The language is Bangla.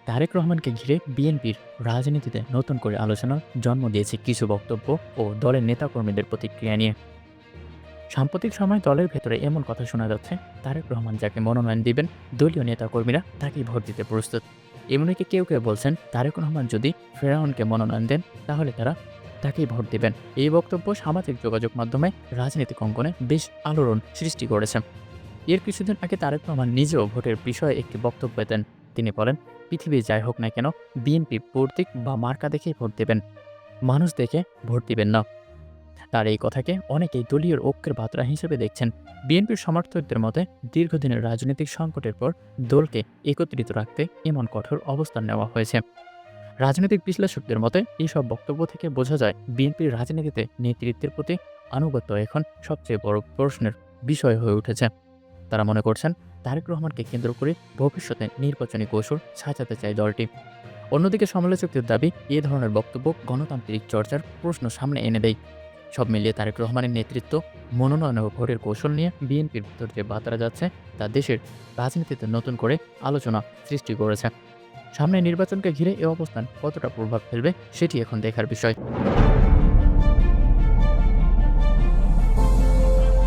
তারেক রহমানকে ঘিরে বিএনপির রাজনীতিতে নতুন করে আলোচনার জন্ম দিয়েছে কিছু বক্তব্য ও দলের নেতাকর্মীদের প্রতিক্রিয়া নিয়ে। সাম্প্রতিক সময় দলের ভেতরে এমন কথা শোনা যাচ্ছে, তারেক রহমান যাকে মনোনয়ন দিবেন দলীয় নেতাকর্মীরা তাকেই ভোট দিতে প্রস্তুত। এমনকি কেউ কেউ বলছেন, তারেক রহমান যদি ফেরাউনকে মনোনয়ন দেন তাহলে তারা তাকেই ভোট দিবেন। এই বক্তব্য সামাজিক যোগাযোগ মাধ্যমে রাজনৈতিক অঙ্গনে বেশ আলোড়ন সৃষ্টি করেছে। এর কিছুদিন আগে তারেক রহমান নিজেও ভোটের বিষয়ে একটি বক্তব্য দেন। তিনি বলেন, পৃথিবী যাই হোক না কেন বিএনপি প্রতীক বা মার্কা দেখেই ভোট দেবেন, মানুষ দেখে ভোট দিবেন না। তার এই কথাকে অনেকেই দলীয় ঐক্যের বার্তা হিসেবে দেখছেন। বিএনপির সমর্থকদের মতে দীর্ঘদিনের রাজনৈতিক সংকটের পর দলকে একত্রিত রাখতে এমন কঠোর অবস্থান নেওয়া হয়েছে। রাজনৈতিক বিশ্লেষকদের মতে এইসব বক্তব্য থেকে বোঝা যায় বিএনপির রাজনীতিতে নেতৃত্বের প্রতি আনুগত্য এখন সবচেয়ে বড় প্রশ্নের বিষয় হয়ে উঠেছে। তারা মনে করছেন, তারেক রহমানকে কেন্দ্র করে ভবিষ্যতে নির্বাচনী কৌশল সাজাতে চায় দলটি। অন্যদিকে সমালোচকদের দাবি, এ ধরনের বক্তব্য গণতান্ত্রিক চর্চার প্রশ্ন সামনে এনে দেয়। সব মিলিয়ে তারেক রহমানের নেতৃত্ব, মনোনয়ন ও ভোটের কৌশল নিয়ে বিএনপির ভিতর যে বার্তা যাচ্ছে তা দেশের রাজনীতিতে নতুন করে আলোচনা সৃষ্টি করেছে। সামনে নির্বাচনকে ঘিরে এ অবস্থান কতটা প্রভাব ফেলবে সেটি এখন দেখার বিষয়।